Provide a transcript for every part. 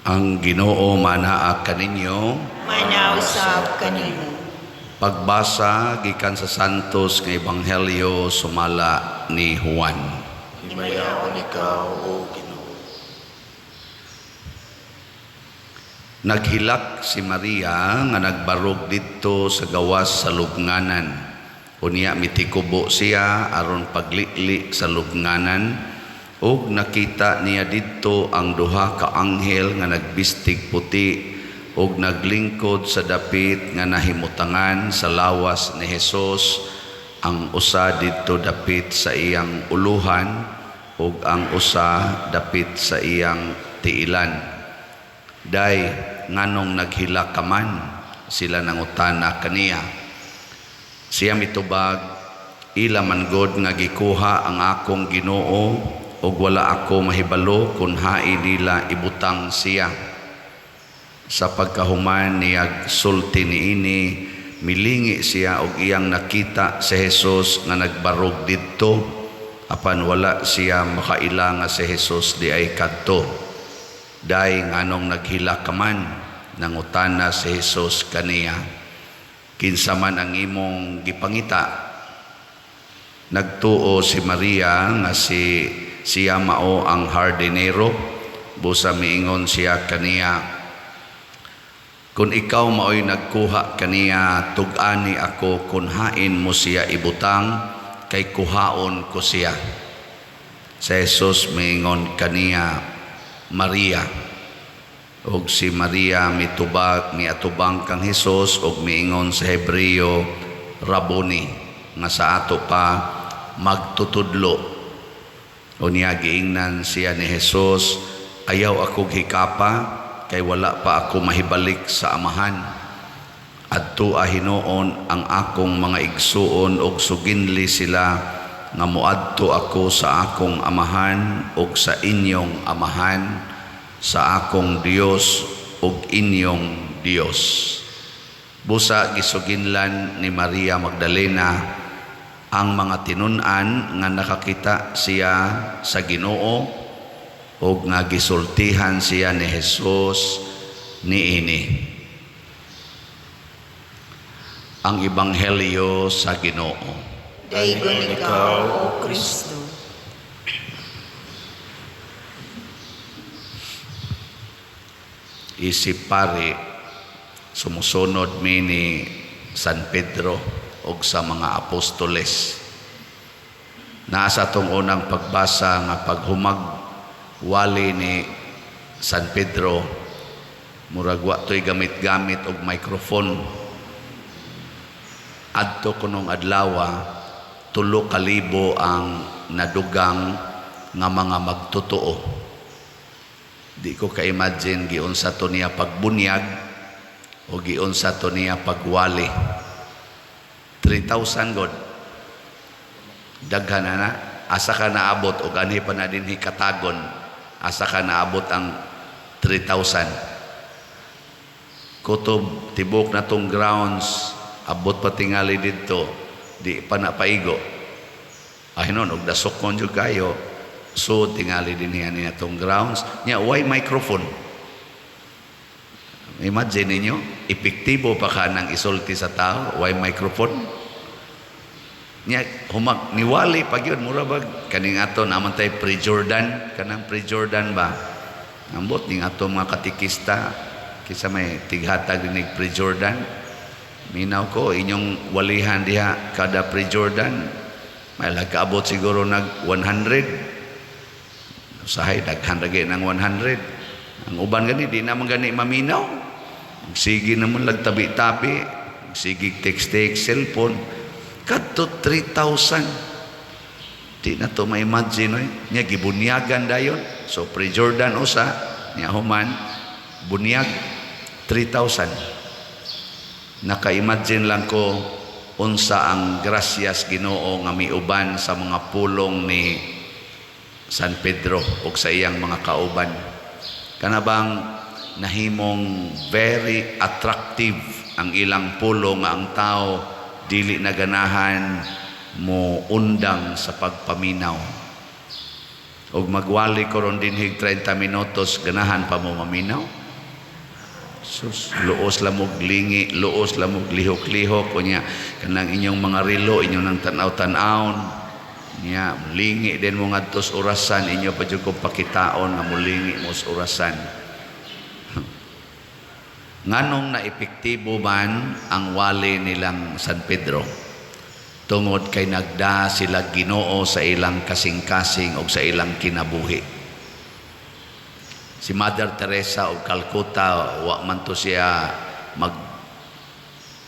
Ang Ginoo manaa kaninyo. Manausab kanimo. Pagbasa gikan sa Santos nga Ebanghelyo sumala ni Juan. Himayaon ikaw, O Ginoo. Naghilak si Maria nga nagbarog didto sa gawas sa lubnganan. Unya mitikubo siya aron paglitli sa lubnganan. Og nakita niya didto ang duha ka anghel nga nagbistig puti og naglingkod sa dapit nga nahimutangan sa lawas ni Hesus. Ang usa didto dapit sa iyang uluhan ug ang usa dapit sa iyang tiilan. Day nganong naghilak ka man, sila nangutana kaniya. Siya mitubag, ila man god nga gikuha ang akong Ginoo ug wala ako mahibalo kung hain nila ibutang siya. Sa pagkahuman niyag sulti niini, milingi siya og iyang nakita si Hesus nga nagbarog didto, apan wala siya makaila nga si Hesus di ay kadto. Day nganong naghila ka man, nangutana si Hesus kaniya, kinsa man ang imong gipangita? Nagtuo si Maria nga siya mao ang hardinero. Busa miingon siya kaniya, kung ikaw mao'y nagkuha kaniya, tug-ani ako kung hain mo siya ibutang, kay kuhaon ko siya. Si Jesus miingon kaniya, Maria. Og si Maria mitubag miatubang kang Hesus og miingon sa Hebreo, Rabboni, nga sa ato pa magtutudlo. Unya giingnan siya ni Hesus, ayaw akong hikapa, kay wala pa ako mahibalik sa amahan. Adto Hinoon ang akong mga igsuon og suginli sila nga muadto ako sa akong amahan og sa inyong amahan, sa akong Dios ug inyong Dios. Busa gisuginlan ni Maria Magdalena ang mga tinun-an nga nakakita siya sa Ginoo ug nga gisultihan siya ni Hesus niini. Ang Ebanghelyo sa Ginoo. Daygon ikaw, O Kristo. Isip pari, sumusunod mi ni San Pedro og sa mga apostoles. Nasa tong unang pagbasa nga paghumag wali ni San Pedro, murag wa to'y gamit-gamit og microphone. Adto kunong adlawa, 3,000 ang nadugang nga mga magtotoo. Di ko ka-imagine giunsa to niya pagbunyag o giunsa to niya pagwali. 3,000 god. Daghan na. Asa ka naabot o ganhi pa na din hikatagon. Asa ka naabot ang 3,000. Kutob, tibok na tong grounds, abot pa tingali dito, di pa napaigo. Ay nun, og dasokon jud kayo. So, tingali din niya tong grounds. Nya, why microphone? Imagine ninyo, epektibo pa ka ng isulti sa tao, why microphone? Nya, niwali pag yun, murabag, kaning ato naman tayo pre-Jordan, kanang pre-Jordan ba? Ambot, ning ato mga katikista, kisa may tighatag dinig pre-Jordan. Minaw ko, inyong walihan diha, kada pre-Jordan, may lagkaabot siguro nag 100. Usahay, daghan lagi ng 100. Ang uban gani, di naman gani maminaw. Sige naman lagtabi-tabi, sige text-text, cellphone, kadto 3,000. Di na to ma-imagine, niya gibunyagan dayon. So pre-Jordan usa, niya human, bunyag 3,000. Naka-imagine lang ko unsa ang grasyas Ginoo nga miuban sa mga pulong ni San Pedro o sa iyang mga kauban. Kanabang nahimong very attractive ang ilang pulo nga ang tao dili na ganahan mo undang sa pagpaminaw. Og magwali ko ron dinhig 30 minutos, ganahan pa mo maminaw. Sus, luos lamog lingi, luos lamog lihok-lihok, kunya kanang inyong mga relo, inyong nang tanaw-tanawon, niya, lingi din mo ngadtos orasan, inyo pa dyan kong pakitaon na mulingi mo sa orasan. Nganong na epektibo man ang wali nilang San Pedro, tungod kay nagda sila Ginoo sa ilang kasing-kasing o sa ilang kinabuhi. Si Mother Teresa of Calcutta, wa man to siya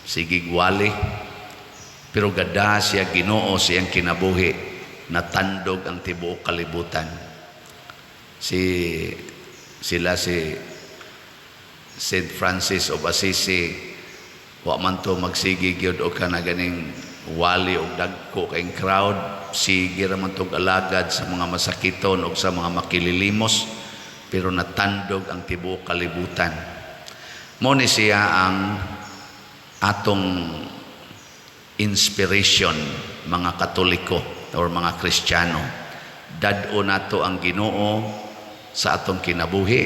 sigigwali, pero gada siya Ginoo siyang kinabuhi, natandog ang tibuok kalibutan. Si St. Francis of Assisi, wa man to magsigig yun o ka na ganing wali o dagko kayong crowd, sige raman tong alagad sa mga masakiton o sa mga makililimos, pero natandog ang tibuok kalibutan. Mo ni siya ang atong inspiration, mga Katoliko or mga Kristiyano. Dad-o nato ang Ginoo sa atong kinabuhi,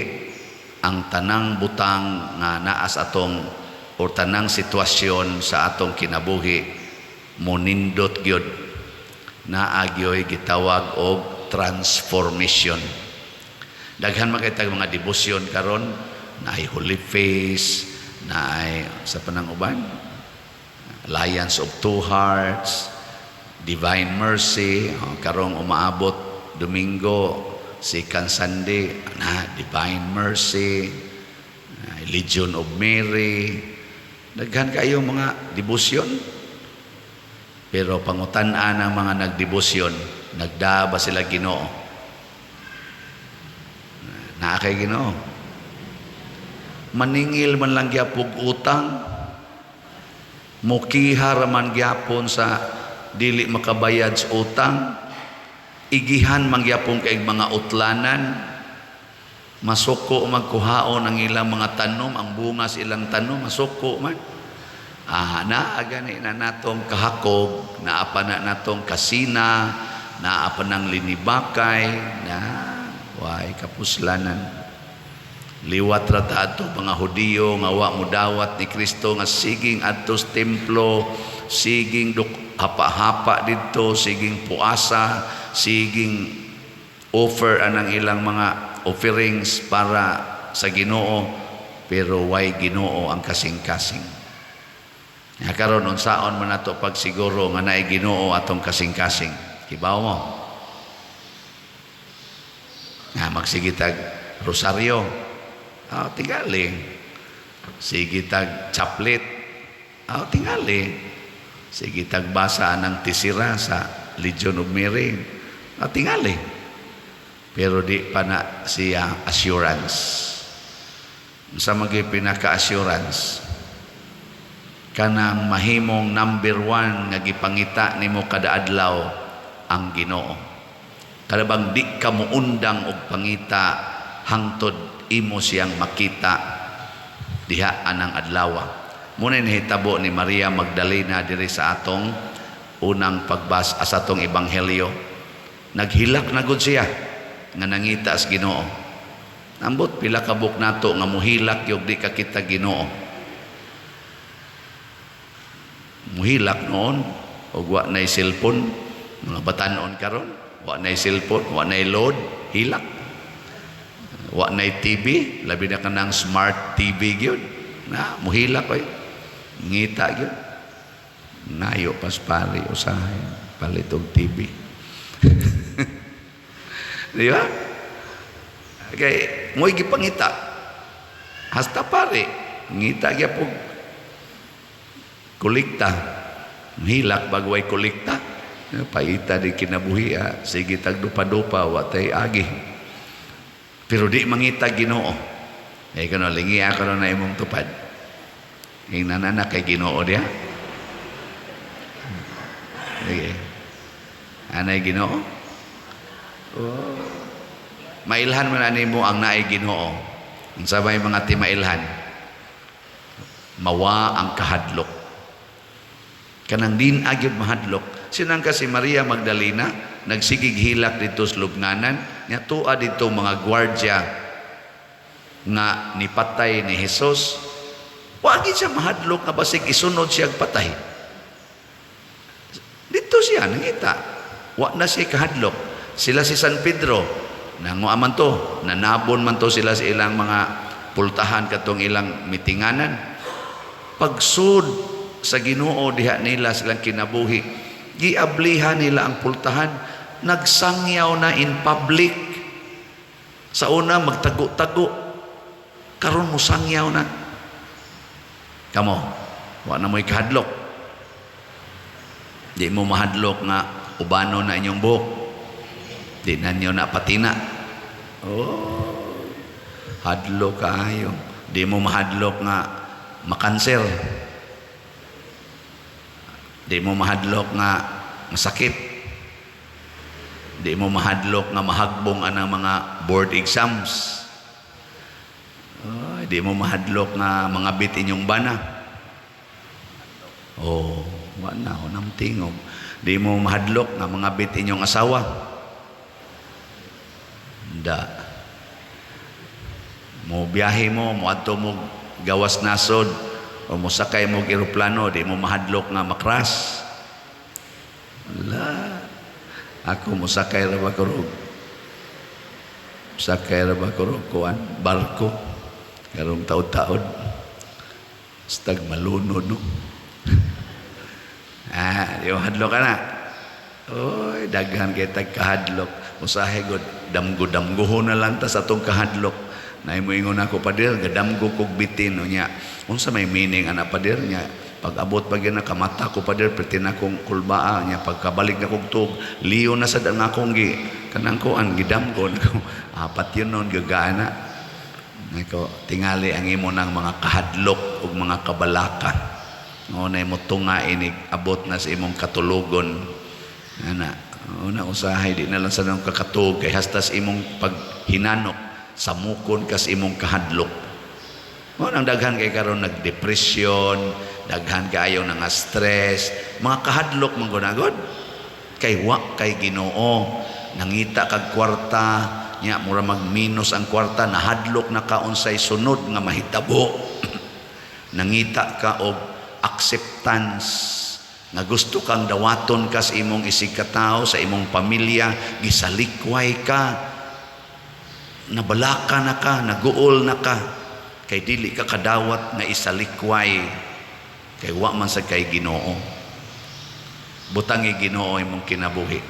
ang tanang butang nga naas atong o tanang sitwasyon sa atong kinabuhi, monindot gyud, naagyoy gitawag og transformation. Daghan makita mga debosyon karon, naay Holy Face, naay sa panang uban, Alliance of Two Hearts, Divine Mercy, karong umaabot Domingo, Second Sunday, na Divine Mercy, Legion of Mary. Daghan kayo mga debosyon. Pero pangutan-an ang mga nagdebosyon, nagda ba sila Ginoo? Naa kay Ginoo. Maningil man lang gyapon utang, mukihar man gyapon sa dili makabayad sa utang, igihan man gyapon kay mga utlanan, masuko magkuhaon ang ilang mga tanom, ang bunga sa ilang tanom, masuko man. Naagani na natong kahakog, naapa na natong kasina, naapa ng linibakay, na way kapuslanan. Liwat rata ato mga Hudiyo nga wa mudawat ni Kristo nga siging adtos templo, siging hapa-hapa dito, siging puasa, siging offer anang ilang mga offerings para sa Ginoo, pero way Ginoo ang kasing-kasing. Karon unsaon man nato pagsiguro nga naay Ginoo atong kasing-kasing? Kibaw mo? Magsigitag rosaryo, tingali. Sigitag chaplet, tingali. Sigitag basa ng tisira sa Legion of Mary, tingali. Pero di pa na siya assurance. Sa mga pinaka-assurance, kanang mahimong number 1 nga gipangita nimo kada adlaw ang Ginoo. Kada bang di ka mo undang og pangita hangtod imo siyang makita diha anang adlaw. Muna nahitabo ni Maria Magdalena diri sa atong unang pagbasa sa atong ebanghelyo. Naghilak na gud siya nga nangita sa Ginoo. Ambot pila ka buk nato nga muhilak yung di ka kita Ginoo. Muhilak noon og wa nay cellphone, mga batanon karon. Wa na'y cellphone, wa na'y load, hilak. Wa na'y TV, labi na ka ng smart TV yun. Muhilak ko yun. Ngita yun. Nayo paspari, usahin, palitog TV. Di ba? Okay, mo'y gipangita. Hasta pare, ngita kaya po kolekta. Hilak bagway kolekta. Paita di kinabuhi, sige tagdupa-dupa, watay agi. Pero di mangita Ginoo. Kano, lingi ako na imong tupad. Yung nanana kay Ginoo diya. Sige. Anay Ginoo? Mailhan mo na nimo ang naay Ginoo. Ang sabay mga timailhan. Mawa ang kahadlok. Kanang din agyod mahadlok. Sinang ka si Maria Magdalena, nagsigig hilak dito sa lubnganan, nya tuwa dito mga gwardiya nga nipatay ni Jesus, wagi siya mahadlok nga basig isunod siya patay. Dito siya nangita, wa na siya kahadlok. Sila si San Pedro nanguaman to, nanabon man to sila sa ilang mga pultahan katong ilang mitinganan. Pagsud sa Ginoo diha nila silang kinabuhi, giablihan nila ang pultahan, nagsangyaw na in public. Sa una magtago-tago, karon mo sangyaw na. Kamo, wa na mo'y kahadlok. Di mo mahadlok nga ubano na inyong buhok. Di na nyo na patina. Oh, hadlok kaayo. Di mo mahadlok nga makanser. Di mo mahadlok nga masakit. Di mo mahadlok nga mahagbong anang mga board exams. Oh, di mo mahadlok nga mga bit inyong bana. Oh, wala ho nang tingog. Di mo mahadlok nga mga bit inyong asawa. Da. Mo biyahe mo adto mo gawas nasod o mo sakay mo eroplano, di mo mahadlok nga makras. Wala. Ako mo sakay ra ba kurog? Sakay ra ba kurog kuan barko? Karong taod-taod stag malunod no. Yung hadlok ka na. Oy, daghan kay tagkahadlok. Usahay god damgo-damgoho na lang ta sa atong kahadlok. Nay moingon ako pader, gadamgo kog bitin nya. Unsa may meaning ana pader nya? Pag abot pag na kamata ko pader pertin akong kulbaa nya, pagkabalik na kog tug, liyo na sad ang akong kanang kuan gidamgo nako. Apat yun noon gagaana. Nako, tingali ang imo ng mga kahadlok ug mga kabalaka. Ngunay mo tunga inig abot na sa imong katulugon. Ana, una usahay di na lang sa nang kakatug kay hastas imong paghinanok samukon kas imong kahadlok. Mo nang daghan kay karon nagdepresyon, daghan kaayo nga stress, mga kahadlok man gunagod. Kay wa kay Ginoo, nangita kag kwarta, nya mura magminus ang kwarta, nahadlok na ka unsay sunod nga mahitabo. Nangita ka og acceptance nga gusto kang dawaton ka sa imong isigkatao, sa imong pamilya, gisalikway ka, nabalaka na ka, naguol na ka, kay dili ka kadawat nga isalikway, kay wa man sa kay Ginoo. Butangi Ginoo imong kinabuhi.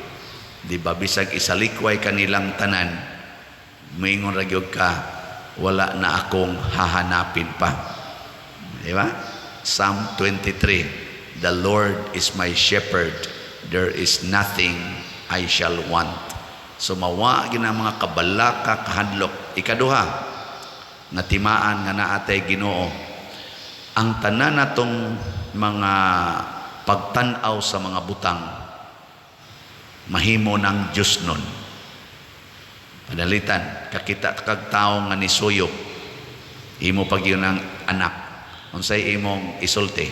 Di ba bisag isalikway kanilang tanan, moingon ra gyud ka, wala na akong hahanapin pa. Di ba? Psalm 23, the Lord is my shepherd, there is nothing I shall want. So mawa gina mga kabalaka kahadlok. Ikaduha, nga timaan nga naatay Ginoo, ang tanan natong mga pagtan-aw sa mga butang mahimo ng Diyos nun. Padalitan, kakita kag tawo nga nisuyop, imo pag yun ang anak, unsay imong isulti?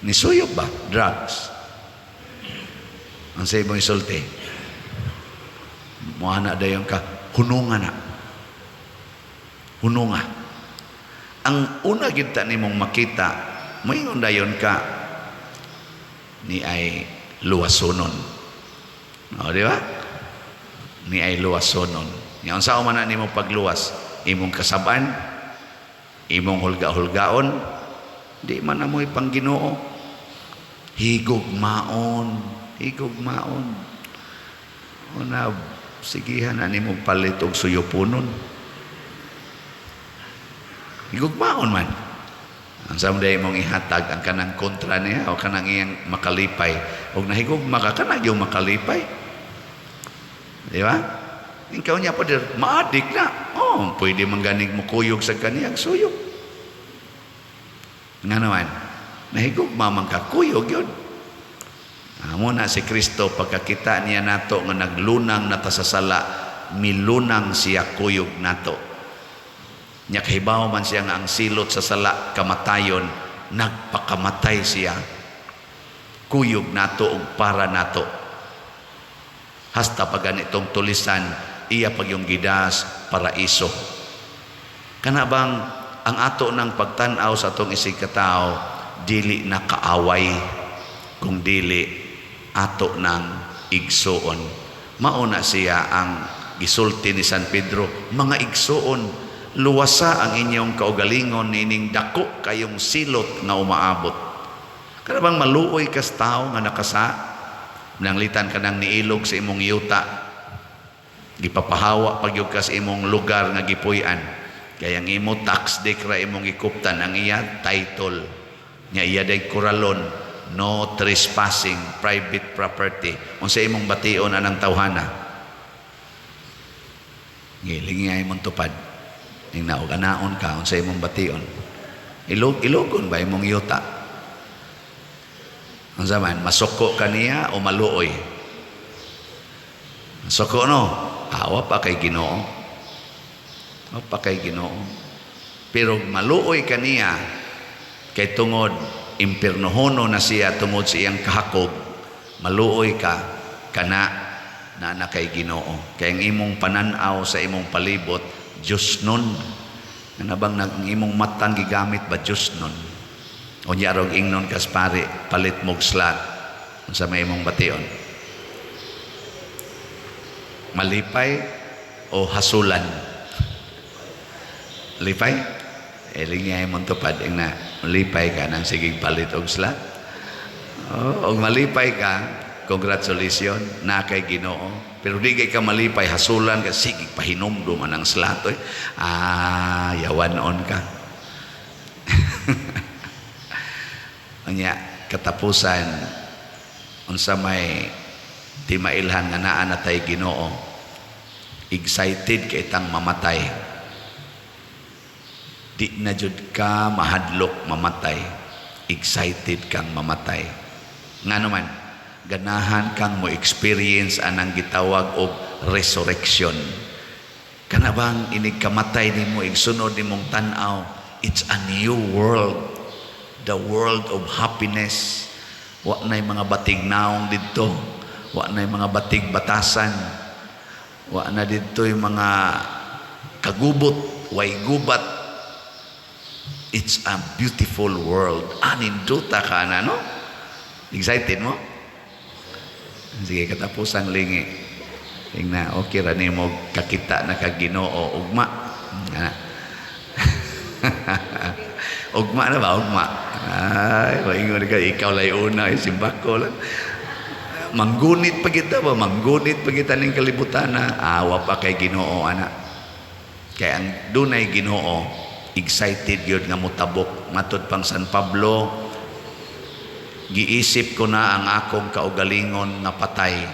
Nisuyop ba? Drugs. Unsay imong isulti? Muana dayon ka, hununga na. Hununga. Ang una kita nimong makita, moingon dayon ka, ni ay luwasonon. O, di ba? Ni ay luwasonon. Yan sa umana nimo pagluwas, imong kasaban, imong hulga-hulgaon, di man na mo'y pangginoo. Higugmaon, higugmaon. Una, sigihan na nimo palit og suyupunon. Higugmaon man. Ang samuday mong ihatag ang kanang kontra niya o kanang iyang makalipay. O nahigugma ka, kanang yung makalipay. Di ba? Ikaw niya pa din, maadik na. Oh, pwede mangganig mo kuyog sa kaniyang suyog. Nga naman, nahigugma man ka, kuyog yun. Muna si Kristo, pagkakita niya nato nga naglunang natasasala, milunang siya kuyog nato. Nya kahibaw man siya nga ang silot sa sala kamatayon, nagpakamatay siya, kuyog nato ug para nato. hasta pa ganitong tulisan iya pag yung gidas paraiso. Kana bang ang ato ng pagtanaw sa atong isig katao dili na kaaway kung dili ato ng igsuon. Mauna siya ang gisulti ni San Pedro, mga igsuon, luwasa ang inyong kaugalingon nining dako kayong silot nga umaabot. Kana bang maluoy kas tao nga nakasa, nanglitan ka nang niilog sa imong yuta, gipapahawa pagyug ka sa imong lugar nga gipuy-an, kaya ang imo tax decra imong ikuptan ang iya title nga iya day kuralon, no trespassing private property. Unsa imong bation anang tawhana? Giling nga imong tupad. Ning naog anaon ka unsa imong bation? Ilogon ba imong yuta? Unsa man, masuko kaniya o maluoy? Masuko no? Awa pa kay Ginoo. Awa pa kay Ginoo. Pero maluoy kaniya kay tungod impiernohono na siya tungod sa iyang kahakog, maluoy ka kana na kay Ginoo. Kay ang imong pananaw sa imong palibot Diyos nun. Ano bang ang imong matang gigamit ba Diyos nun? O nyarog ingnon kas pare palit mog slat sa may imong bation. Malipay o hasulan? Lipay? Eling niya imong tupad na malipay ka nang sige palit og slat. O malipay ka, congratulations na kay Ginoo. Pero di kay ka malipay, hasulan ka, sige pahinumdum anang slat. Yawanon ka. Anya katapusan unsa may timailhan nga naa na tay Ginoo, excited kay tang mamatay, di na jud ka mahadlok mamatay, excited kang mamatay. Ngano man ganahan kang mo experience anang gitawag og resurrection. Kana bang inig kamatay nimo igsunod nimong tan-aw, it's a new world. The world of happiness. Wa na'y mga batig naong dito, wa na'y mga batig batasan, wa na dito yung mga kagubot, way gubat. It's a beautiful world. Aninduta ka na, no? Excited mo? Sige, katapusang lingi. Tingnan, okay ra nimo kakita na kag Ginoo ugma. Ugma na ba? Ugma. Ay, maingon ka, ikaw lay una, simbak ko lang. Manggunit pa kita ba? Manggunit pa kita ng kalibutan na awa pa kay Ginoo, anak. Kaya ang dunay Ginoo, excited yun nga mutabok. Matod pang San Pablo, giisip ko na ang akong kaugalingon na patay,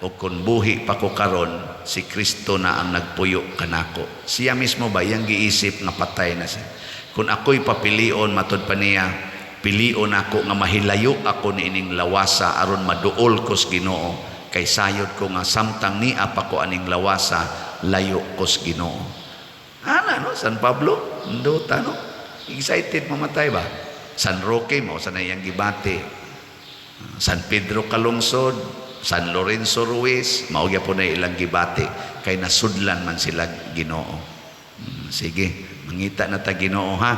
o kung buhi pa ko karon, si Kristo na ang nagpuyo kanako. Siya mismo ba, yang giisip na patay na siya. Kung ako'y papilion, matod pa niya, pilion ako nga mahilayo ako ni ining lawasa aron maduol kos Ginoo, kay sayod ko nga samtang niya pa ko aning lawasa, layo kos Ginoo. Ana, no? San Pablo, nduta, no? Excited mamatay ba? San Roque, mo sa nayang gibati. San Pedro Calungsod, San Lorenzo Ruiz, maugya po na ilang gibati, kay nasudlan man sila Ginoo. Sige, mangita na ta Ginoo, ha?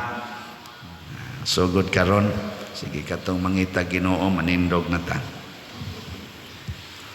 So good karon. Sige katong mangita Ginoo, manindog na ta.